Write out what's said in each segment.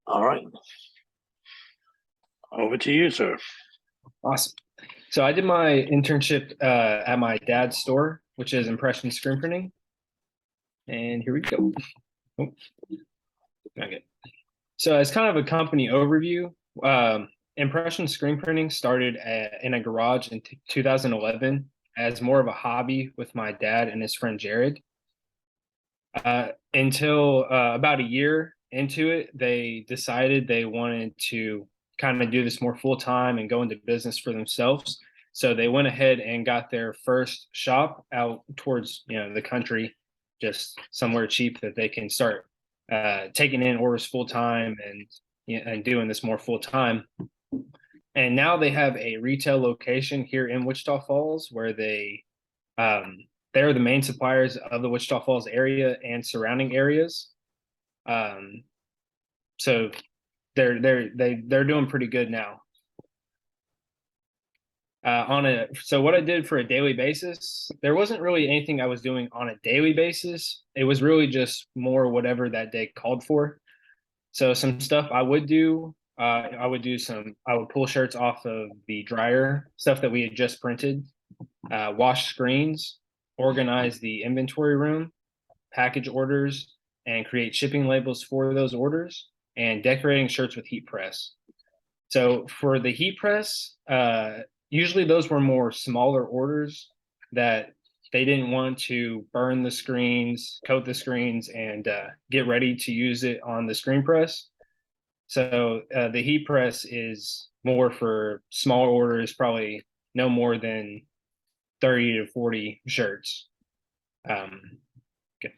All right, over to you, sir. Awesome. So I did my internship at my dad's store, which is impression screen printing. And here we go. Oh, okay. So as kind of a company overview, impression screen printing started in a garage in 2011 as more of a hobby with my dad and his friend Jared. Until about a year into it, they decided they wanted to kind of do this more full time and go into business for themselves. So they went ahead and got their first shop out towards the country, just somewhere cheap that they can start taking in orders full time and doing this more full time. And now they have a retail location here in Wichita Falls where um, they're the main suppliers of the Wichita Falls area and surrounding areas. Um, so they're doing pretty good now. So what I did for a daily basis, there wasn't really anything I was doing on a daily basis. It was really just more whatever that day called for. So some stuff I would do, I would pull shirts off of the dryer, stuff that we had just printed, wash screens, organize the inventory room, package orders, and create shipping labels for those orders, and decorating shirts with heat press. So for the heat press, usually those were more smaller orders that they didn't want to burn the screens, coat the screens, and get ready to use it on the screen press. So the heat press is more for smaller orders, probably no more than 30 to 40 shirts. Um, okay.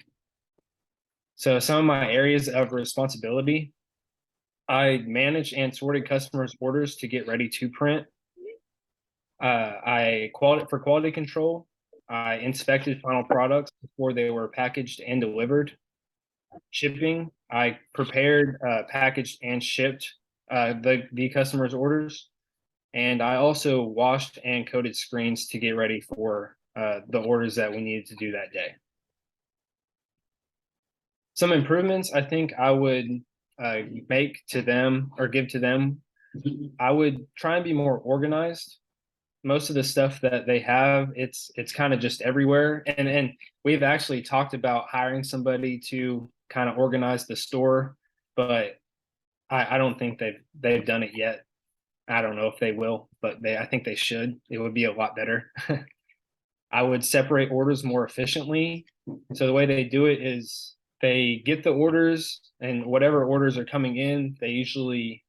So some of my areas of responsibility, I managed and sorted customers' orders to get ready to print. I quality for quality control. I inspected final products before they were packaged and delivered. Shipping, I prepared, packaged, and shipped the customer's orders. And I also washed and coated screens to get ready for the orders that we needed to do that day. Some improvements I think I would make to them or give to them. I would try and be more organized. Most of the stuff that they have, it's kind of just everywhere. And we've actually talked about hiring somebody to kind of organize the store, but I don't think they've done it yet. I don't know if they will, but I think they should. It would be a lot better. I would separate orders more efficiently. So the way they do it is they get the orders, and whatever orders are coming in, they usually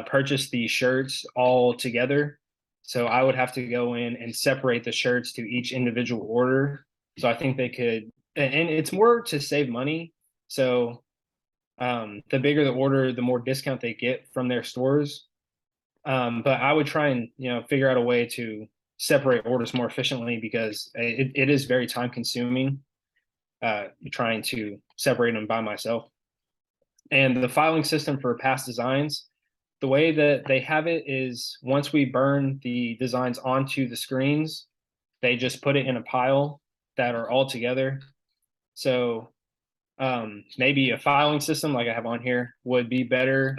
purchase the shirts all together. So I would have to go in and separate the shirts to each individual order. So I think they could, and it's more to save money. So the bigger the order, the more discount they get from their stores. But I would try and figure out a way to separate orders more efficiently because it is very time consuming trying to separate them by myself. And the filing system for past designs, the way that they have it is once we burn the designs onto the screens, they just put it in a pile that are all together. So maybe a filing system like I have on here would be better,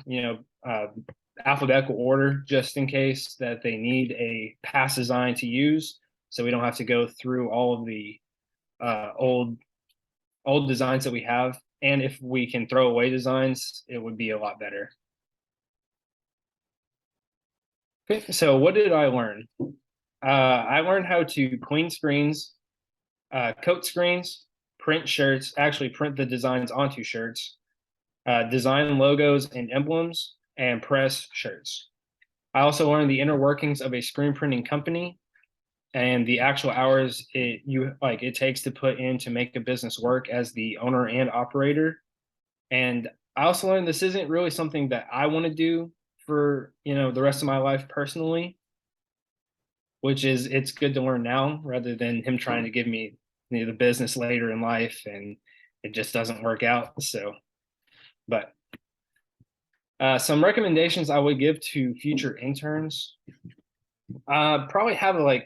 alphabetical order just in case that they need a past design to use. So we don't have to go through all of the old designs that we have. And if we can throw away designs, it would be a lot better. Okay, so what did I learn? I learned how to clean screens, coat screens, print shirts, actually print the designs onto shirts, design logos and emblems, and press shirts. I also learned the inner workings of a screen printing company and the actual hours it takes to put in to make a business work as the owner and operator. And I also learned this isn't really something that I want to do for the rest of my life personally, which is it's good to learn now rather than him trying to give me the business later in life and it just doesn't work out. So, but some recommendations I would give to future interns. Probably have a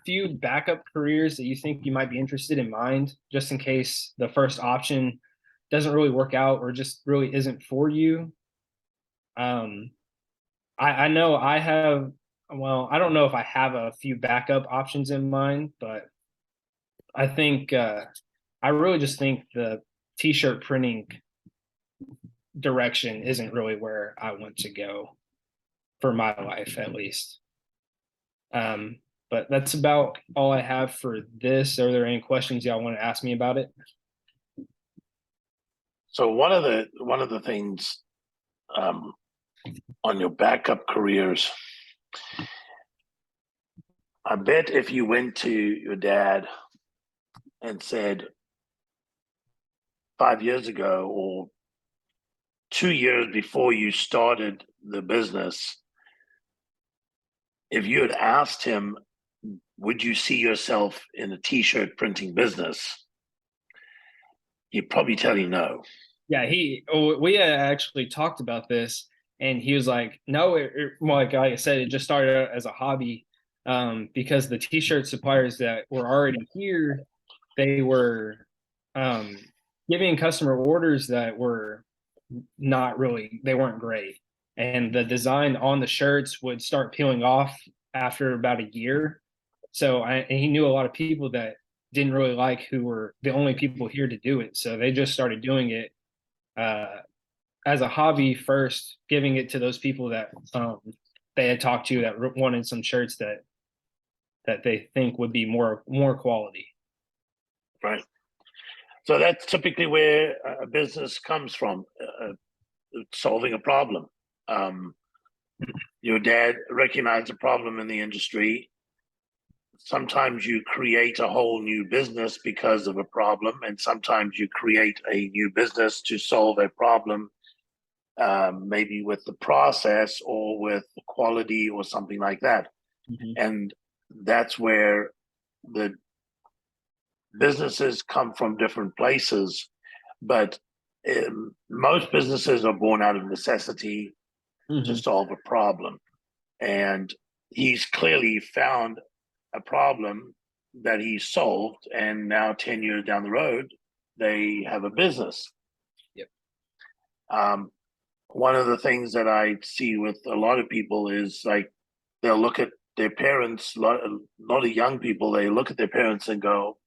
few backup careers that you think you might be interested in mind, just in case the first option doesn't really work out or just really isn't for you. Um, I know I have, well, I don't know if I have a few backup options in mind, but I think I really just think the t-shirt printing direction isn't really where I want to go for my life, at least. Um, but that's about all I have for this. Are there any questions y'all want to ask me about it? So one of the things um, on your backup careers, I bet if you went to your dad and said 5 years ago or 2 years before you started the business, if you had asked him, would you see yourself in a t-shirt printing business? He'd probably tell you no. Yeah, we had actually talked about this, and he was like, "No, well, like I said, it just started out as a hobby, because the t-shirt suppliers that were already here, they were um, giving customer orders that were not really, they weren't great, and the design on the shirts would start peeling off after about a year. So and he knew a lot of people that didn't really like, who were the only people here to do it, so they just started doing it uh, as a hobby first, giving it to those people that they had talked to that wanted some shirts that they think would be more quality. Right. So that's typically where a business comes from, solving a problem. Um, your dad recognized a problem in the industry. Sometimes you create a whole new business because of a problem, and sometimes you create a new business to solve a problem, maybe with the process or with the quality or something like that. Mm-hmm. And that's where the businesses come from different places, but most businesses are born out of necessity to Mm-hmm. solve a problem. And he's clearly found a problem that he solved, and now 10 years down the road, they have a business. Yep. Um, One of the things that I see with a lot of people is like they'll look at their parents, a lot of young people, they look at their parents and go,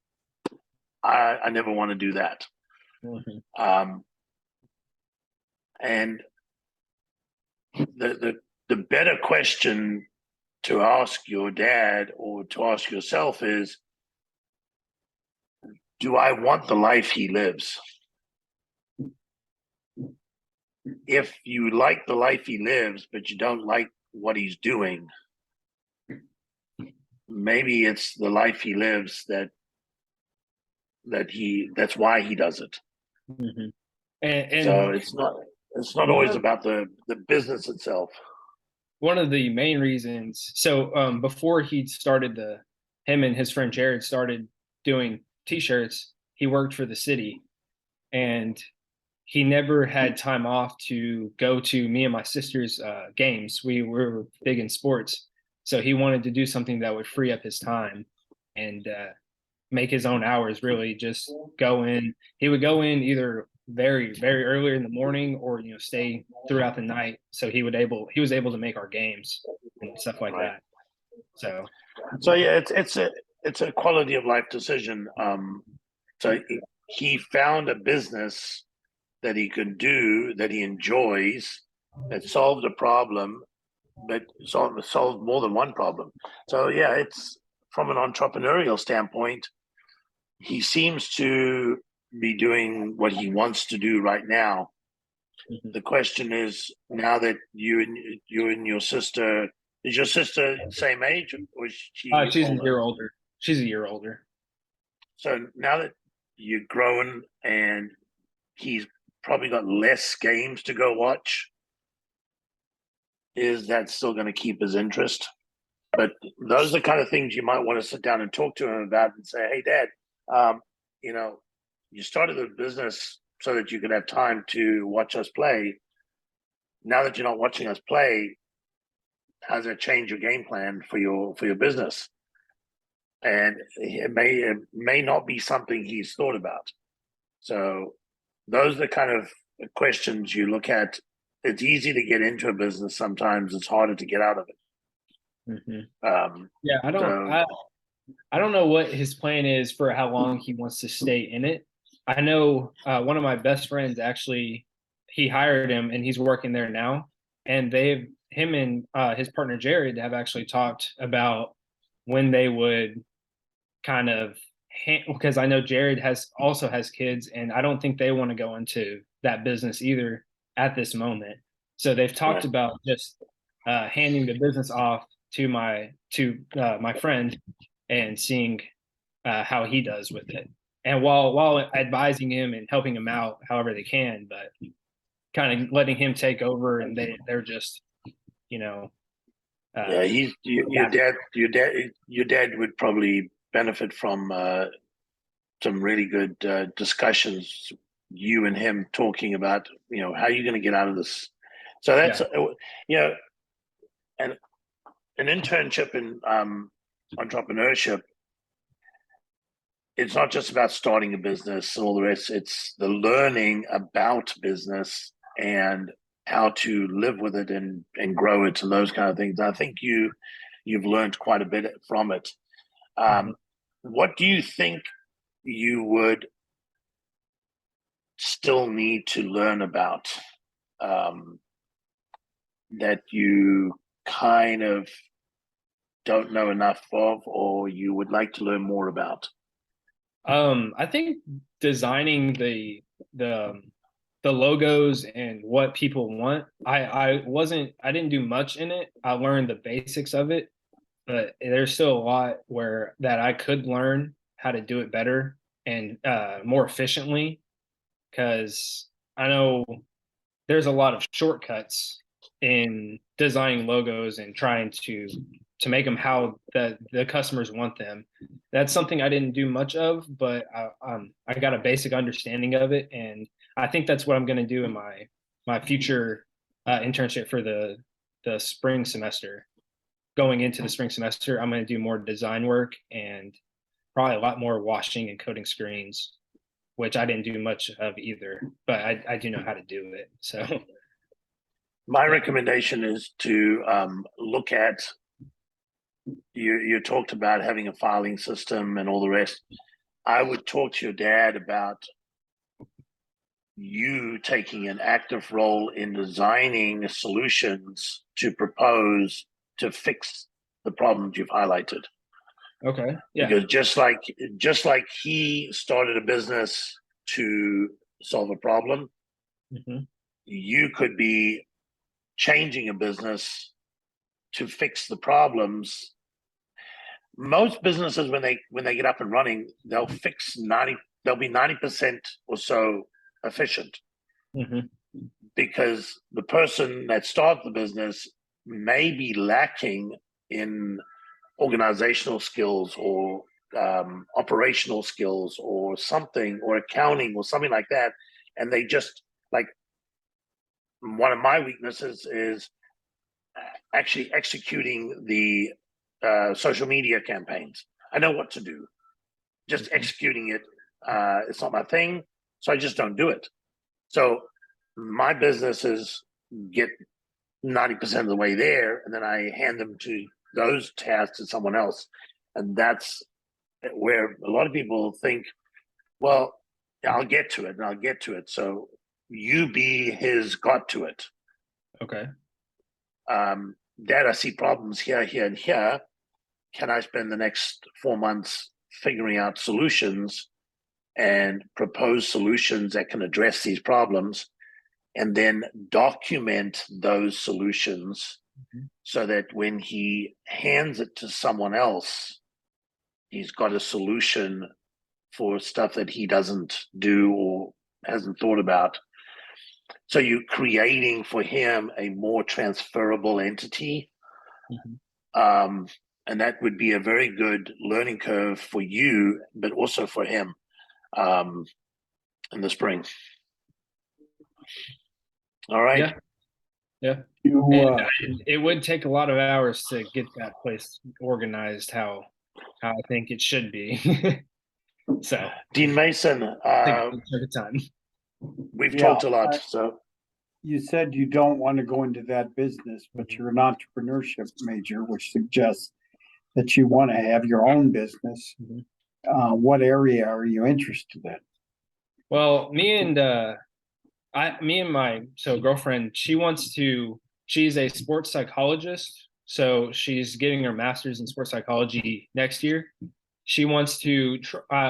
I never want to do that. Mm-hmm. Um, and the better question to ask your dad or to ask yourself is, do I want the life he lives? If you like the life he lives, but you don't like what he's doing, maybe it's the life he lives that's why he does it. Mm-hmm. So And it's not one always of about the business itself. one of the main reasons, so before he started the him and his friend Jared started doing t-shirts, he worked for the city, and he never had time off to go to me and my sister's games. We were big in sports, so he wanted to do something that would free up his time and make his own hours. Really, just go in. He would go in either very early in the morning, or stay throughout the night. So he was able to make our games and stuff like Right. that. So So yeah, it's a quality of life decision. So he found a business that he could do that he enjoys, that solved a problem, but solved more than one problem. So yeah, it's from an entrepreneurial standpoint, he seems to be doing what he wants to do right now. mhm. The question is, now that you and your sister, is your sister same age or is she She's a older? year older. She's a year older. So now that you're growing and he's probably got less games to go watch, is that still going to keep his interest? But those are the kind of things you might want to sit down and talk to him about and say, hey, Dad, um, you know, you started the business so that you could have time to watch us play. Now that you're not watching us play, how does that change your game plan for your business? And it may not be something he's thought about. So those are the kind of questions you look at it's easy to get into a business. Sometimes it's harder to get out of it. Yeah, I don't know what his plan is for how long he wants to stay in it. I know one of my best friends actually, he hired him and he's working there now. And him and his partner Jared have actually talked about when they would kind of, because I know Jared also has kids, and I don't think they want to go into that business either at this moment. So they've talked about just handing the business off to my friend and seeing how he does with it, and while advising him and helping him out however they can, but kind of letting him take over, and they're just, you know. Yeah, your dad would probably benefit from some really good discussions. You and him talking about, how you're going to get out of this. So that's, and an internship in entrepreneurship. It's not just about starting a business and all the rest. It's the learning about business and how to live with it and grow it and those kind of things. I think you've learned quite a bit from it. What do you think you would still need to learn about that you kind of don't know enough of, or you would like to learn more about? I think designing the logos and what people want. I didn't do much in it. I learned the basics of it, but there's still a lot that I could learn how to do it better and more efficiently, because I know there's a lot of shortcuts in designing logos and trying to make them how the customers want them. That's something I didn't do much of, but I got a basic understanding of it, and I think that's what I'm going to do in my future internship for the spring semester. Going into the spring semester, I'm going to do more design work and probably a lot more washing and coating screens, which I didn't do much of either, but I do know how to do it. So my recommendation is to look at, you talked about having a filing system and all the rest. I would talk to your dad about you taking an active role in designing solutions to propose to fix the problems you've highlighted. Okay. Yeah. Because just like he started a business to solve a problem, you could be changing a business to fix the problems. Most businesses, when they get up and running, they'll be 90% or so efficient, because the person that started the business may be lacking in organizational skills or operational skills or something, or accounting or something like that, and they just, like, one of my weaknesses is actually executing the social media campaigns. I know what to do, just executing it, it's not my thing, so I just don't do it. So my businesses get 90% of the way there, and then I hand them to those tasks to someone else. And that's where a lot of people think, well, I'll get to it and I'll get to it. So you be his got to it. Okay. Dad, I see problems here, here, and here. Can I spend the next 4 months figuring out solutions and propose solutions that can address these problems, and then document those solutions so that when he hands it to someone else, he's got a solution for stuff that he doesn't do or hasn't thought about. So you're creating for him a more transferable entity. And that would be a very good learning curve for you, but also for him in the spring. All right. Yeah. It would take a lot of hours to get that place organized how I think it should be. So Dean Mason, take time. we've talked a lot. So you said you don't want to go into that business, but you're an entrepreneurship major, which suggests that you want to have your own business. Mhm. What area are you interested in? Well, me and my girlfriend, she's a sports psychologist, so she's getting her master's in sports psychology next year. She wants to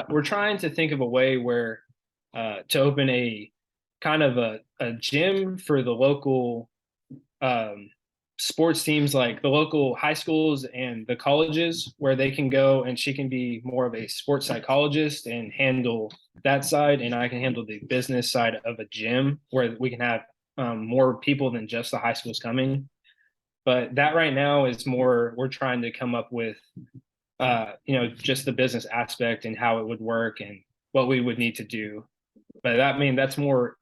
we're trying to think of a way where to open a kind of a gym for the local um, sports teams, like the local high schools and the colleges, where they can go, and she can be more of a sports psychologist and handle that side, and I can handle the business side of a gym where we can have more people than just the high schools coming. But that right now is more, we're trying to come up with just the business aspect and how it would work and what we would need to do. But that's more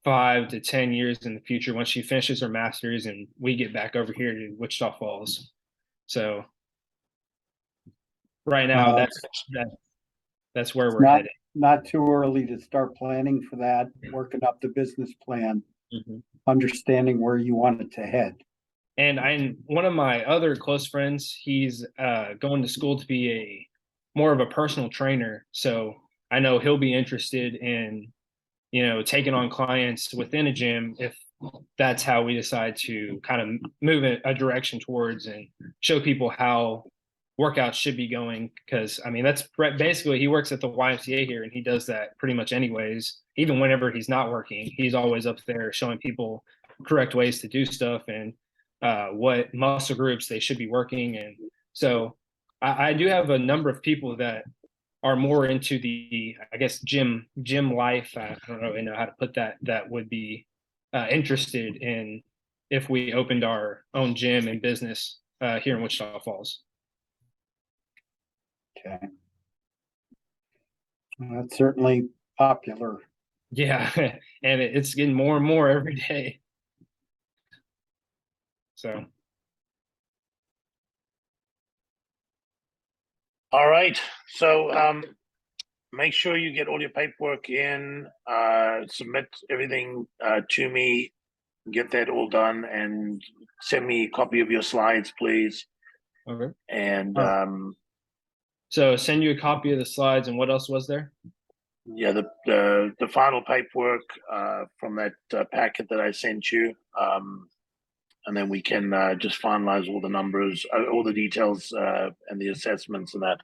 5 to 10 years in the future once she finishes her master's and we get back over here to Wichita Falls. So right now, that's where we're headed. Not too early to start planning for that, working up the business plan, understanding where you want it to head. And one of my other close friends, he's going to school to be more of a personal trainer. So I know he'll be interested in, taking on clients within a gym if that's how we decide to kind of move in a direction towards and show people how workouts should be going. Because that's basically, he works at the YMCA here and he does that pretty much anyways. Even whenever he's not working, he's always up there showing people correct ways to do stuff and what muscle groups they should be working. And so I do have a number of people that are more into the, I guess, gym life. I don't really know how to put that would be interested in if we opened our own gym and business here in Wichita Falls. Okay. That's certainly popular. Yeah, and it's getting more and more every day. So. All right. So make sure you get all your paperwork in, submit everything to me, get that all done, and send me a copy of your slides, please. Okay. And so send you a copy of the slides, and what else was there? Yeah, the final paperwork from that packet that I sent you, and then we can just finalize all the numbers, all the details, and the assessments and that.